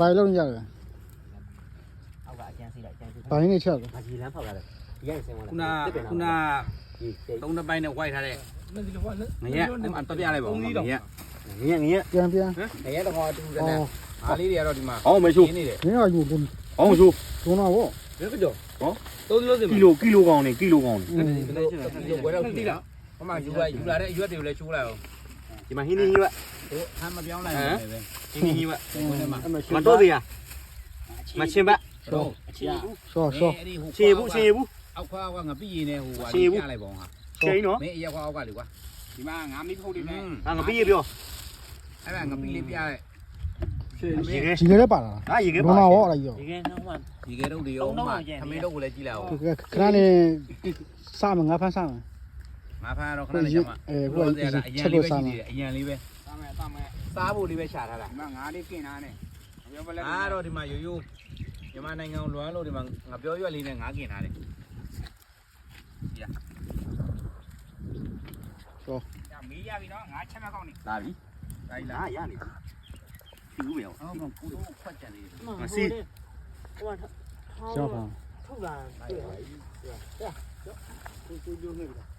ဘာလုံးကြလဲအောက်ကကျန်းစီလိုက်ကျန်းစီဘာရင်းနဲ့ချက်လဲဘာကြီးလမ်းဖောက်လာတယ်ဒီကဆင်းသွားလားခုနသုံးတစ်ပိုင်းနဲ့ဝိုက်ထားတဲ့ငရဲအတပြလိုက်ပါဦးငရဲပြန်ငရဲတော့ဟောတူတယ်နဲ့အားလေးတွေကတော့ဒီမှာဟောမရှိနေတယ်ငရဲကယူဘူးဟောမရှိဒုံနာဗောဘယ်ကြောဟော3ကီလိုကောင်းနေကီလိုကောင်းနေဘယ်တော့တိလားဟိုမှာယူလာတဲ့အရွက်တွေကိုလည်းချိုးလိုက်အောင်ဒီမှာဟင်းနေရွက်ဟိုဟမ်းမပြောင်းလိုက်ဘူးပဲဟင်းနေရွက်မတော့သေးရမချင်းပါဆောချင်းဘူးအောက်ခွားကငပိရည်နဲ့ဟိုဟာပြလိုက်ပါအောင်ဟာချင်းနော်မင်းအရက်ခွားအောက်ကလေကွာဒီမှာငါမီးထုတ်နေတယ်ငါပိရည်ပြောအဲ့ဒါငပိလေးပြရဲ့ရေခဲပါလားဟာရေခဲပါတော့အဲ့ဒါကြီးရေခဲနှောင်းမှရေခဲတော့ဒီရောမှသမင်းတော့ကိုလည်းကြည့်လိုက်အောင်ခဏလေးစမငါဖမ်းစမ်းငါဖမ်းတော့ခဏလေးကြာမှဟိုအရန်လေးပဲရှိသေးတယ်အရန်လေးပဲစားဖို့လေးပဲရှာထားတာငါလေးกินထားနေအားတော့ဒီမှာရိုးမြန်မာနိုင်ငံလွမ်းလို့ဒီမှာငါပြောရွက်လေးနဲ့ငါกินထားတယ်ရဆိုမီးရပြီနော်ငါချက်မဲ့ကောင်းနေလာပြီလာရနေပြီဖြူပဲအောင်အော်ကိုတော့ခွက်ကြတယ်မစီဟိုရှောက်ပါထုတ်လာတယ်ဟဲ့ကိုကျိုးနေပြီ